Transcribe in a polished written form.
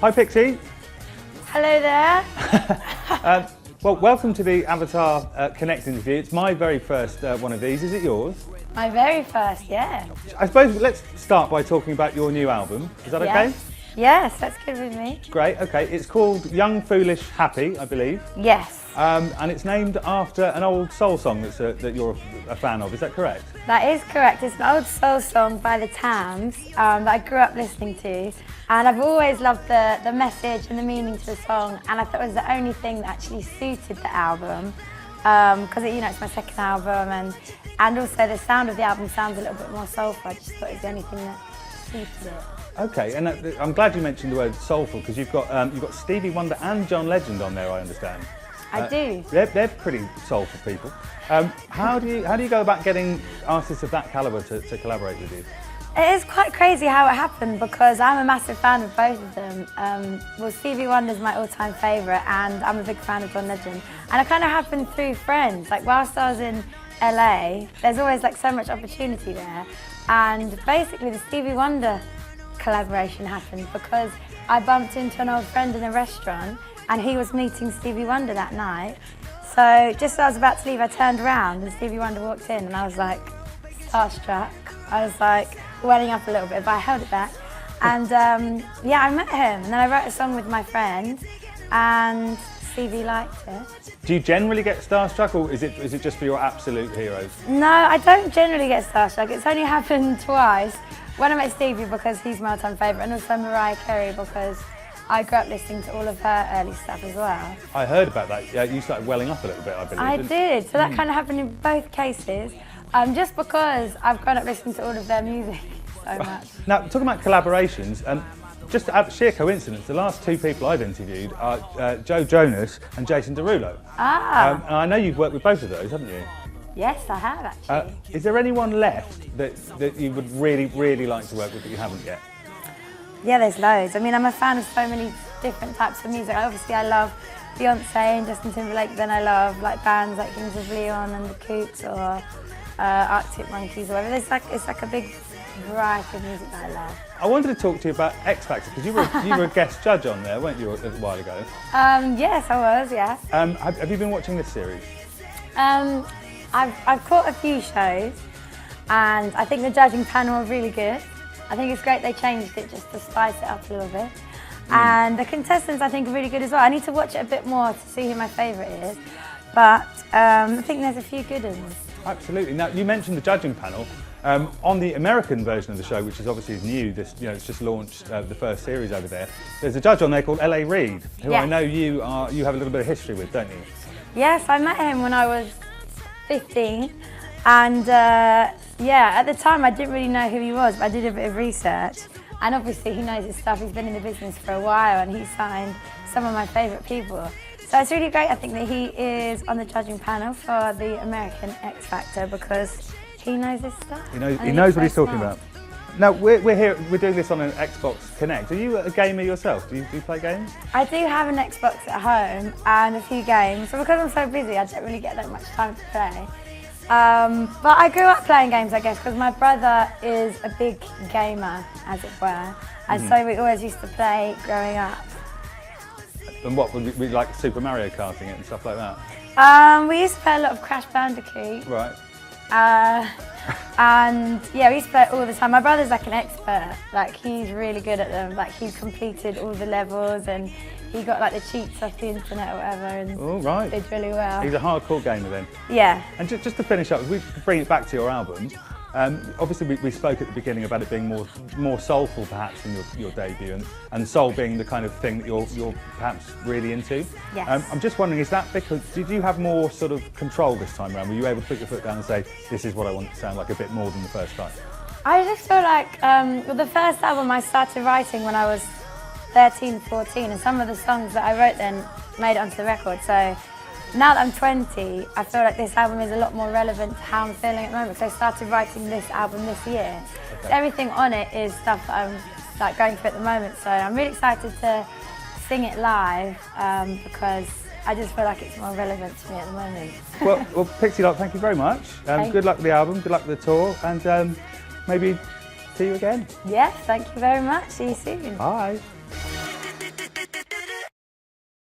Hi Pixie. Hello there. Well, welcome to the Avatar Kinect interview. It's my very first one of these. Is it yours? My very first, yeah. I suppose let's start by talking about your new album. Is that okay? Yes, that's good with me. Great, okay. It's called Young, Foolish, Happy, I believe. Yes. And it's named after an old soul song that you're a fan of. Is that correct? That is correct. It's an old soul song by the Tams that I grew up listening to. And I've always loved the message and the meaning to the song. And I thought it was the only thing that actually suited the album. Because it's my second album. And also the sound of the album sounds a little bit more soulful. I just thought it was the only thing that suited it. Okay, and I'm glad you mentioned the word soulful because you've got Stevie Wonder and John Legend on there, I understand. I do. They're pretty soulful people. How do you go about getting artists of that calibre to collaborate with you? It is quite crazy how it happened because I'm a massive fan of both of them. Well, Stevie Wonder's my all-time favourite and I'm a big fan of John Legend. And it kind of happened through friends. Like whilst I was in LA, there's always like so much opportunity there. And basically the Stevie Wonder collaboration happened because I bumped into an old friend in a restaurant and he was meeting Stevie Wonder that night. So just as I was about to leave, I turned around and Stevie Wonder walked in and I was like starstruck. I was like welling up a little bit, but I held it back. And yeah, I met him and then I wrote a song with my friend and Stevie liked it. Do you generally get starstruck or is it just for your absolute heroes? No, I don't generally get starstruck. It's only happened twice. When I met Stevie because he's my all-time favourite and also Mariah Carey because I grew up listening to all of her early stuff as well. I heard about that. Yeah, you started welling up a little bit, I believe. I did. So that kind of happened in both cases, just because I've grown up listening to all of their music so much. Now, talking about collaborations, just out of sheer coincidence, the last two people I've interviewed are Joe Jonas and Jason Derulo. Ah. And I know you've worked with both of those, haven't you? Yes, I have actually. Is there anyone left that you would really, really like to work with that you haven't yet? Yeah, there's loads. I mean, I'm a fan of so many different types of music. Obviously, I love Beyonce and Justin Timberlake. Then I love like bands like Kings of Leon and the Kooks or Arctic Monkeys or whatever. It's like a big variety of music that I love. I wanted to talk to you about X Factor because you were a guest judge on there, weren't you, a while ago? Yes, I was. Yeah. Have you been watching this series? I've caught a few shows and I think the judging panel are really good. I think it's great they changed it just to spice it up a little bit. And the contestants I think are really good as well. I need to watch it a bit more to see who my favourite is. But I think there's a few good ones. Absolutely. Now you mentioned the judging panel. On the American version of the show, which is obviously new, it's just launched the first series over there. There's a judge on there called L.A. Reid, who I know you have a little bit of history with, don't you? Yes, I met him when I was 15 and yeah, at the time I didn't really know who he was, but I did a bit of research and obviously he knows his stuff. He's been in the business for a while and he signed some of my favourite people. So it's really great I think that he is on the judging panel for the American X Factor because he knows his stuff. He knows what he's talking about. Now we're doing this on an Xbox Kinect. Are you a gamer yourself? Do you play games? I do have an Xbox at home and a few games, so because I'm so busy I don't really get that much time to play. But I grew up playing games, I guess, because my brother is a big gamer, as it were, and so we always used to play growing up. And what, would we like Super Mario karting it and stuff like that? We used to play a lot of Crash Bandicoot. Right. And yeah, we used to play it all the time. My brother's like an expert, like he's really good at them. Like he's completed all the levels and he got like the cheats off the internet or whatever and did really well. He's a hardcore gamer then? Yeah. And just to finish up, we bring it back to your album. Obviously we spoke at the beginning about it being more soulful perhaps than your debut and soul being the kind of thing that you're perhaps really into. Yes. I'm just wondering, is that because, did you have more sort of control this time around? Were you able to put your foot down and say, this is what I want to sound like a bit more than the first time? I just feel like, with the first album I started writing when I was 13, 14 and some of the songs that I wrote then made it onto the record. So now that I'm 20, I feel like this album is a lot more relevant to how I'm feeling at the moment. So I started writing this album this year. Okay. So everything on it is stuff that I'm like going through at the moment. So I'm really excited to sing it live because I just feel like it's more relevant to me at the moment. Well, Pixie Lott, thank you very much. Good luck with the album, good luck with the tour, and maybe see you again. Yes, thank you very much. See you soon. Bye.